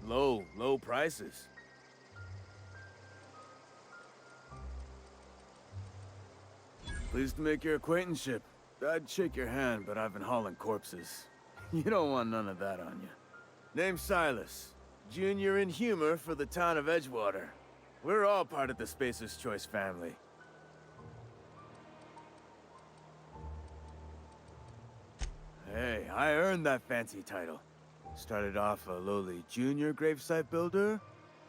low prices. Pleased to make your acquaintanceship. I'd shake your hand, but I've been hauling corpses. You don't want none of that on you. Name's Silas. Junior in humor for the town of Edgewater. We're all part of the Spacer's Choice family. Hey, I earned that fancy title. Started off a lowly junior gravesite builder,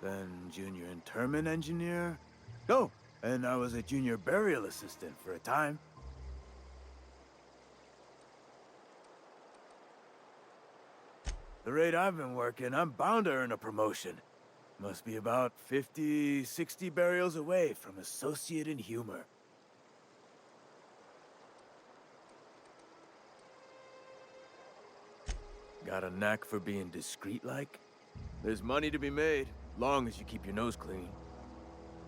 then junior interment engineer. Oh, and I was a junior burial assistant for a time. The rate I've been working, I'm bound to earn a promotion. Must be about 50, 60 burials away from associate in humor. Got a knack for being discreet-like? There's money to be made, long as you keep your nose clean.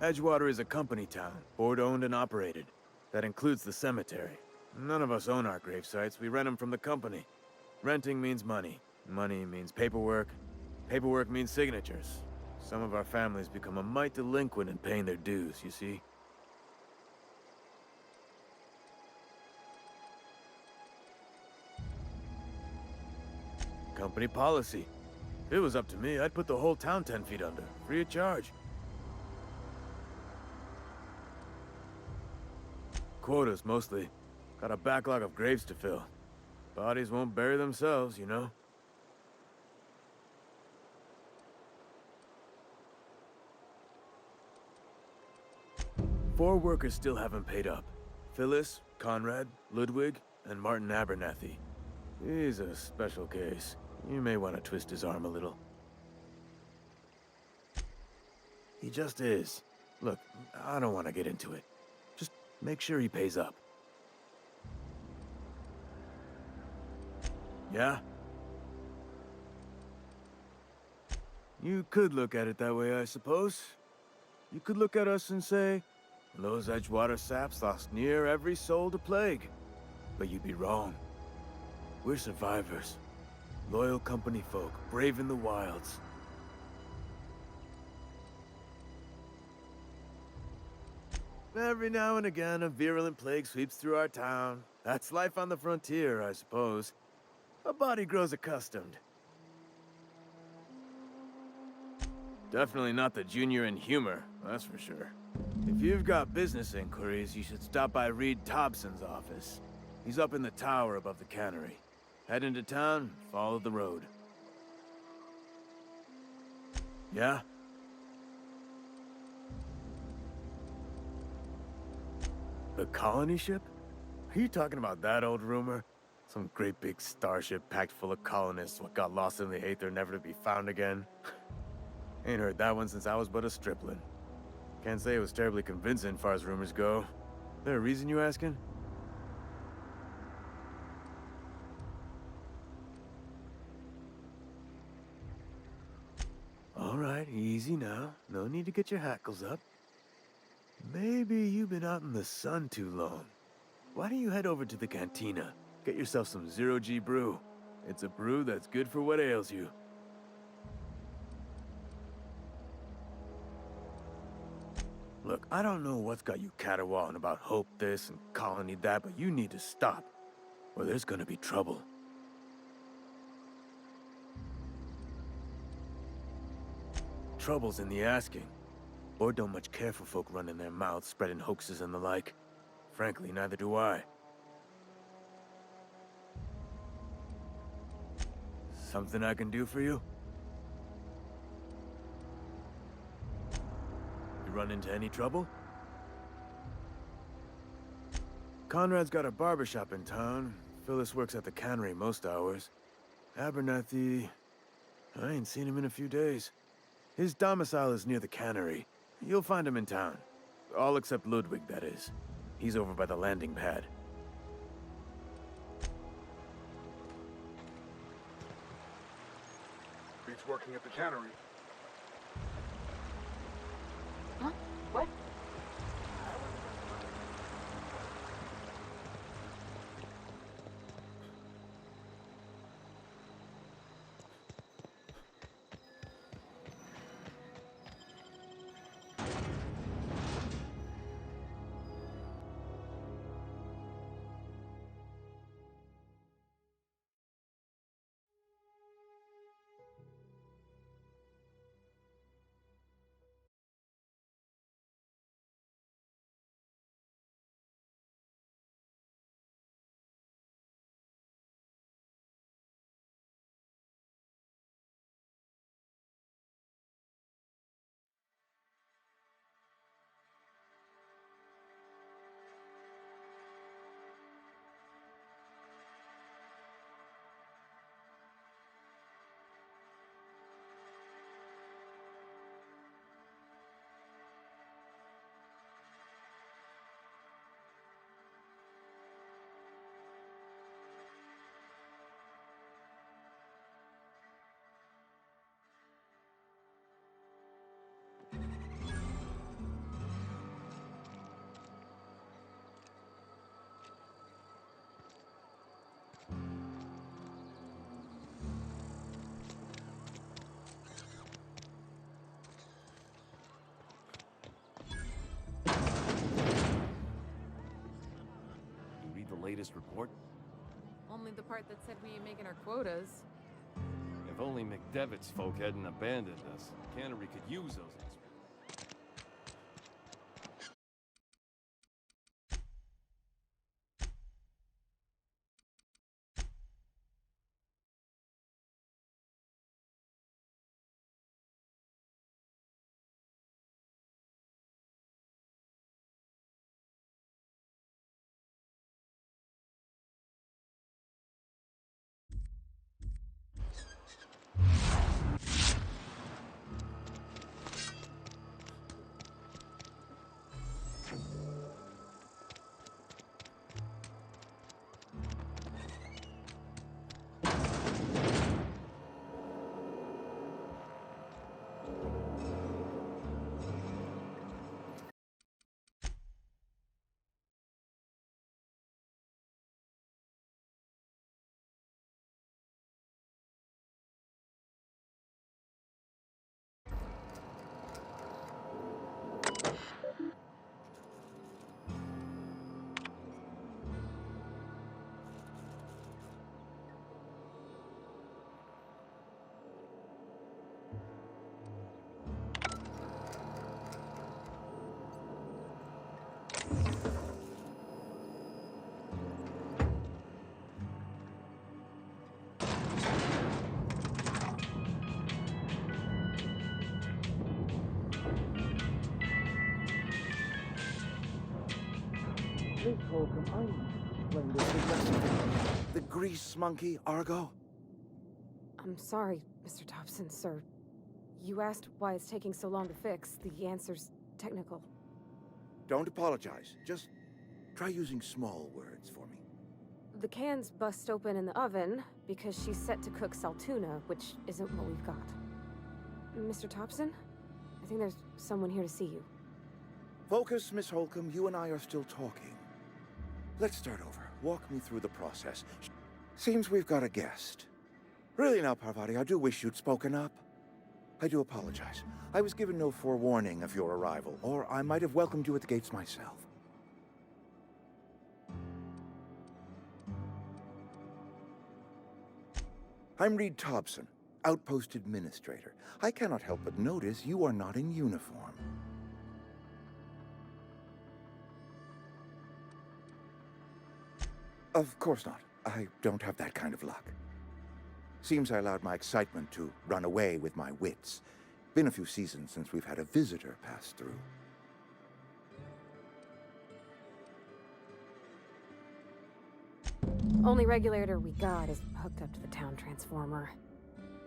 Edgewater is a company town, board-owned and operated. That includes the cemetery. None of us own our gravesites, we rent them from the company. Renting means money. Money means paperwork. Paperwork means signatures. Some of our families become a mite delinquent in paying their dues, you see? Company policy. If it was up to me, I'd put the whole town 10 feet under, free of charge. Quotas, mostly. Got a backlog of graves to fill. Bodies won't bury themselves, you know? 4 workers still haven't paid up. Phyllis, Conrad, Ludwig, and Martin Abernathy. He's a special case. You may want to twist his arm a little. He just is. Look, I don't want to get into it. Just make sure he pays up. Yeah? You could look at it that way, I suppose. You could look at us and say, those Edgewater saps lost near every soul to plague. But you'd be wrong. We're survivors. Loyal company folk, brave in the wilds. Every now and again, a virulent plague sweeps through our town. That's life on the frontier, I suppose. A body grows accustomed. Definitely not the junior in humor, that's for sure. If you've got business inquiries, you should stop by Reed Thompson's office. He's up in the tower above the cannery. Head into town, follow the road. Yeah? The colony ship? Are you talking about that old rumor? Some great big starship packed full of colonists what got lost in the aether never to be found again? Ain't heard that one since I was but a stripling. Can't say it was terribly convincing far as rumors go. There a reason you asking? Alright, easy now. No need to get your hackles up. Maybe you've been out in the sun too long. Why don't you head over to the cantina? Get yourself some Zero-G brew. It's a brew that's good for what ails you. Look, I don't know what's got you caterwauling about hope this and colony that, but you need to stop, or there's gonna be trouble. Trouble's in the asking. Board don't much care for folk running their mouths, spreading hoaxes and the like. Frankly, neither do I. Something I can do for you? You run into any trouble? Conrad's got a barbershop in town. Phyllis works at the cannery most hours. Abernathy... I ain't seen him in a few days. His domicile is near the cannery. You'll find him in town. All except Ludwig, that is. He's over by the landing pad. Beats working at the cannery. Huh? What? latest report? Only the part that said we ain't making our quotas. If only McDevitt's folk hadn't abandoned us. Cannery could use those experts. Miss Holcomb, I explained this yesterday. The grease monkey, Argo? I'm sorry, Mr. Thompson, sir. You asked why it's taking so long to fix. The answer's technical. Don't apologize. Just try using small words for me. The can's bust open in the oven because she's set to cook saltuna, which isn't what we've got. Mr. Thompson? I think there's someone here to see you. Focus, Miss Holcomb. You and I are still talking. Let's start over. Walk me through the process. Seems we've got a guest. Really now, Parvati, I do wish you'd spoken up. I do apologize. I was given no forewarning of your arrival, or I might have welcomed you at the gates myself. I'm Reed Thompson, Outpost Administrator. I cannot help but notice you are not in uniform. Of course not. I don't have that kind of luck. Seems I allowed my excitement to run away with my wits. Been a few seasons since we've had a visitor pass through. Only regulator we got is hooked up to the town transformer.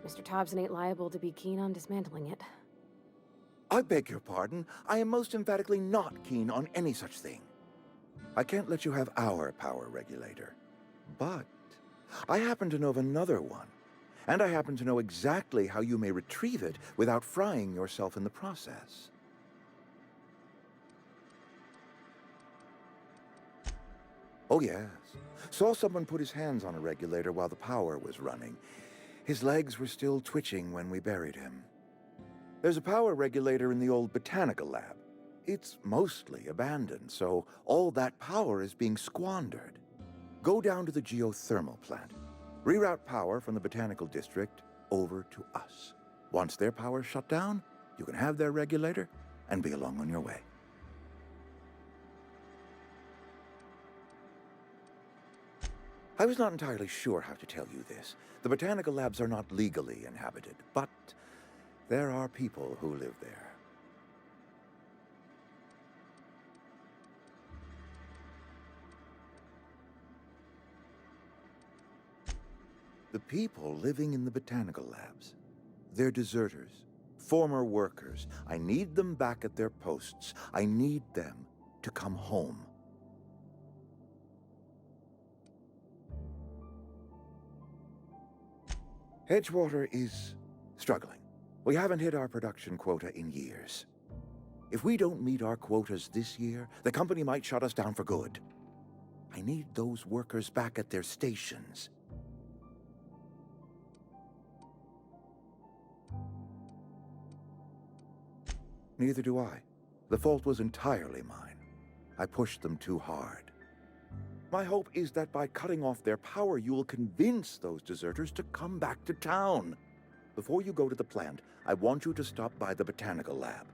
Mr. Thompson ain't liable to be keen on dismantling it. I beg your pardon. I am most emphatically not keen on any such thing. I can't let you have our power regulator. But I happen to know of another one. And I happen to know exactly how you may retrieve it without frying yourself in the process. Oh yes. Saw someone put his hands on a regulator while the power was running. His legs were still twitching when we buried him. There's a power regulator in the old botanical lab. It's mostly abandoned, so all that power is being squandered. Go down to the geothermal plant. Reroute power from the botanical district over to us. Once their power's shut down, you can have their regulator and be along on your way. I was not entirely sure how to tell you this. The botanical labs are not legally inhabited, but there are people who live there. The people living in the botanical labs, they're deserters, former workers. I need them back at their posts. I need them to come home. Edgewater is struggling. We haven't hit our production quota in years. If we don't meet our quotas this year, the company might shut us down for good. I need those workers back at their stations. Neither do I. The fault was entirely mine. I pushed them too hard. My hope is that by cutting off their power, you will convince those deserters to come back to town. Before you go to the plant, I want you to stop by the botanical lab.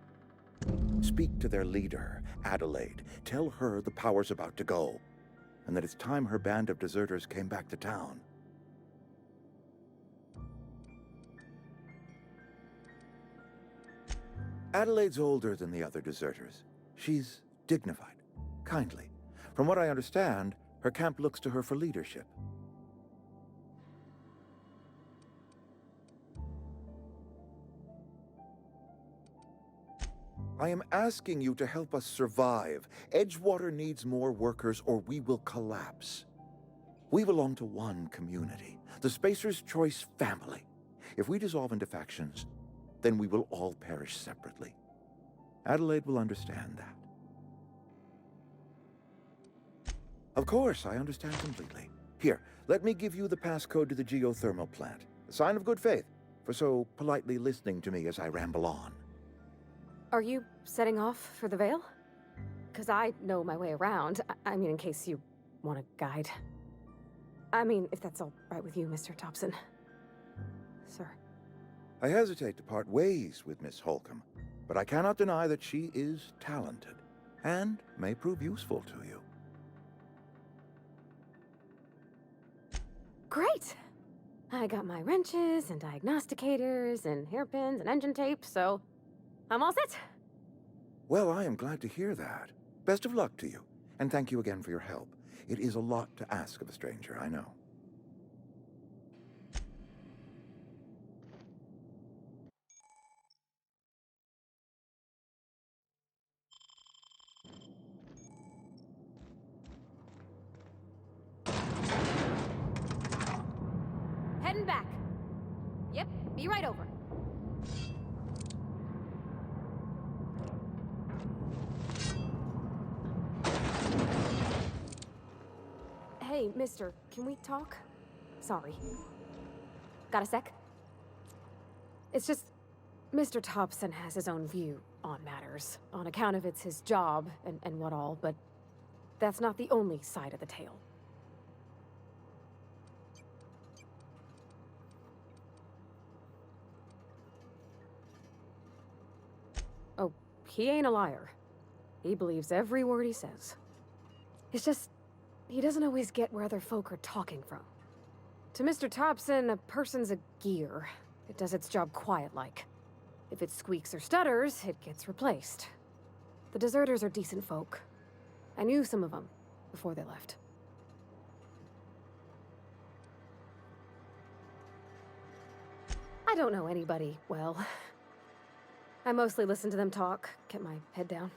Speak to their leader, Adelaide. Tell her the power's about to go, and that it's time her band of deserters came back to town. Adelaide's older than the other deserters. She's dignified, kindly. From what I understand, her camp looks to her for leadership. I am asking you to help us survive. Edgewater needs more workers or we will collapse. We belong to one community, the Spacer's Choice family. If we dissolve into factions, then we will all perish separately. Adelaide will understand that. Of course, I understand completely. Here, let me give you the passcode to the geothermal plant. A sign of good faith, for so politely listening to me as I ramble on. Are you setting off for the Vale? Because I know my way around. I mean, in case you want a guide. I mean, if that's all right with you, Mr. Thompson. Sir. I hesitate to part ways with Miss Holcomb, but I cannot deny that she is talented, and may prove useful to you. Great! I got my wrenches and diagnosticators and hairpins and engine tape, so I'm all set. Well, I am glad to hear that. Best of luck to you, and thank you again for your help. It is a lot to ask of a stranger, I know. Heading back. Yep, be right over. Hey, mister, can we talk? Sorry. Got a sec? It's just, Mr. Thompson has his own view on matters, on account of it's his job and what all, but that's not the only side of the tale. Oh, he ain't a liar. He believes every word he says. It's just, he doesn't always get where other folk are talking from. To Mr. Thompson, a person's a gear. It does its job quiet-like. If it squeaks or stutters, it gets replaced. The deserters are decent folk. I knew some of them before they left. I don't know anybody well. I mostly listen to them talk, kept my head down.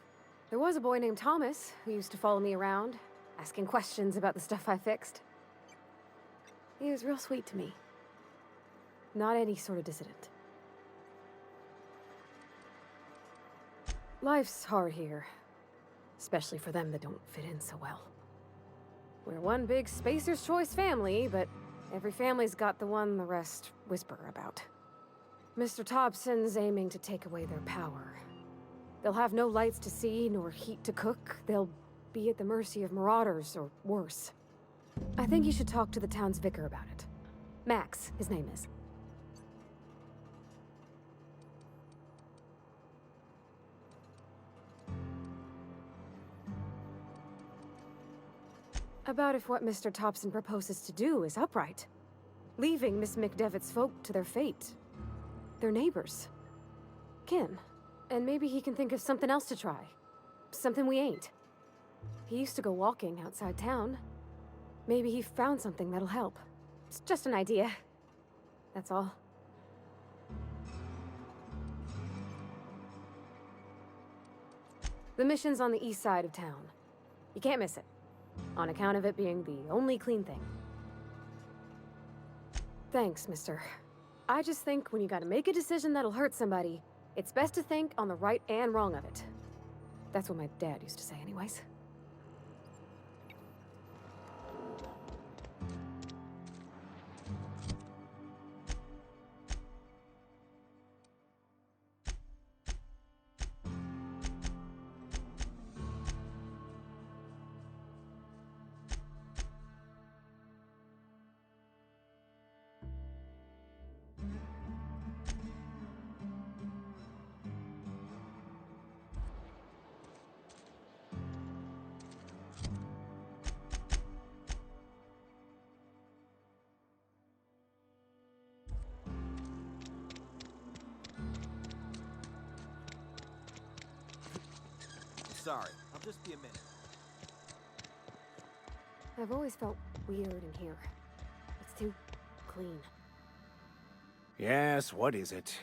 There was a boy named Thomas who used to follow me around, asking questions about the stuff I fixed. He was real sweet to me. Not any sort of dissident. Life's hard here, especially for them that don't fit in so well. We're one big Spacer's Choice family, but every family's got the one the rest whisper about. Mr. Thompson's aiming to take away their power. They'll have no lights to see, nor heat to cook. They'll be at the mercy of marauders, or worse. I think you should talk to the town's vicar about it. Max, his name is. About if what Mr. Thompson proposes to do is upright. Leaving Miss McDevitt's folk to their fate. Their neighbors. Kin. And maybe he can think of something else to try. Something we ain't. He used to go walking outside town. Maybe he found something that'll help. It's just an idea. That's all. The mission's on the east side of town. You can't miss it, on account of it being the only clean thing. Thanks, mister. I just think when you gotta make a decision that'll hurt somebody, it's best to think on the right and wrong of it. That's what my dad used to say anyways. sorry. I'll just be a minute. I've always felt weird in here. It's too clean. Yes, what is it?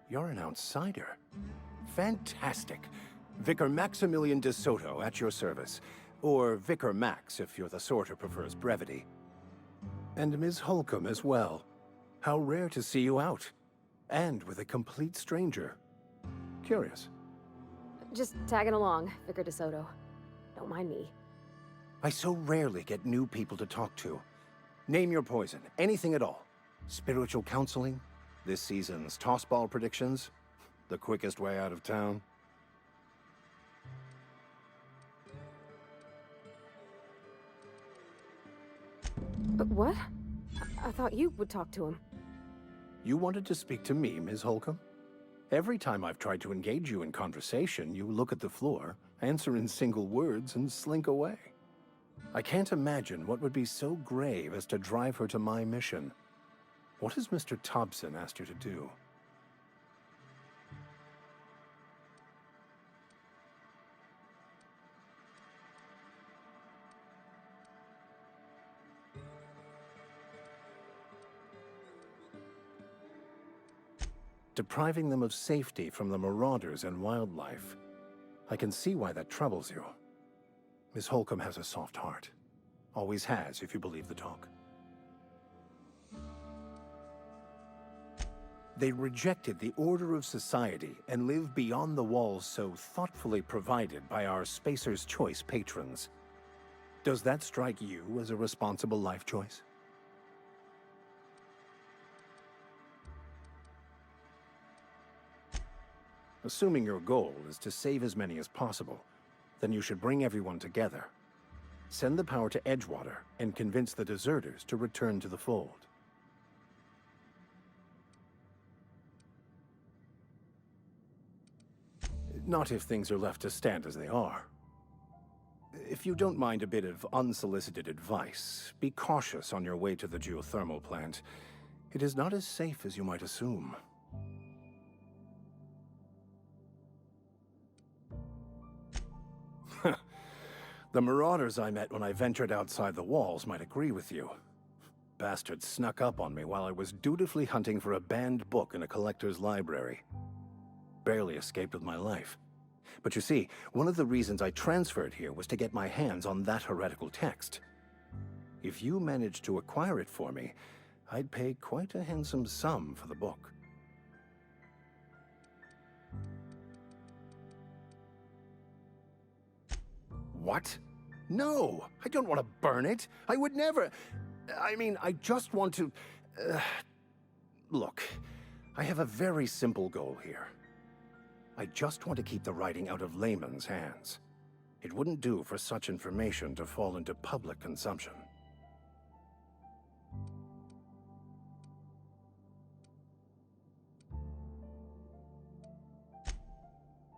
You're an outsider. Fantastic. Vicar Maximilian de Soto at your service. Or Vicar Max if you're the sort who prefers brevity. And Ms. Holcomb as well. How rare to see you out. And with a complete stranger. Curious. Just tagging along, Vicar DeSoto. Don't mind me. I so rarely get new people to talk to. Name your poison, anything at all. Spiritual counseling? This season's tossball predictions? The quickest way out of town? But what? I thought you would talk to him. You wanted to speak to me, Ms. Holcomb? Every time I've tried to engage you in conversation, you look at the floor, answer in single words, and slink away. I can't imagine what would be so grave as to drive her to my mission. What has Mr. Thompson asked you to do? Depriving them of safety from the marauders and wildlife. I can see why that troubles you. Miss Holcomb has a soft heart. Always has, if you believe the talk. They rejected the order of society and live beyond the walls so thoughtfully provided by our Spacer's Choice patrons. Does that strike you as a responsible life choice? Assuming your goal is to save as many as possible, then you should bring everyone together. Send the power to Edgewater and convince the deserters to return to the fold. Not if things are left to stand as they are. If you don't mind a bit of unsolicited advice, be cautious on your way to the geothermal plant. It is not as safe as you might assume. The marauders I met when I ventured outside the walls might agree with you. Bastards snuck up on me while I was dutifully hunting for a banned book in a collector's library. Barely escaped with my life. But you see, one of the reasons I transferred here was to get my hands on that heretical text. If you managed to acquire it for me, I'd pay quite a handsome sum for the book. What? No! I don't want to burn it! I would never... I mean, I just want to... Look, I have a very simple goal here. I just want to keep the writing out of layman's hands. It wouldn't do for such information to fall into public consumption.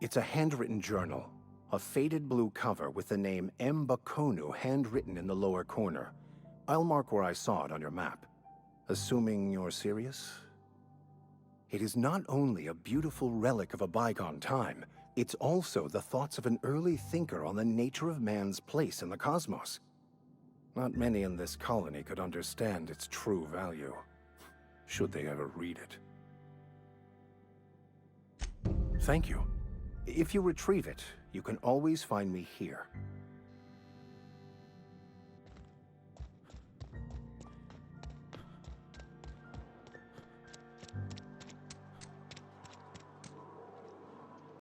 It's a handwritten journal. A faded blue cover with the name M'Bakono handwritten in the lower corner. I'll mark where I saw it on your map. Assuming you're serious? It is not only a beautiful relic of a bygone time, it's also the thoughts of an early thinker on the nature of man's place in the cosmos. Not many in this colony could understand its true value, should they ever read it. Thank you. If you retrieve it, you can always find me here.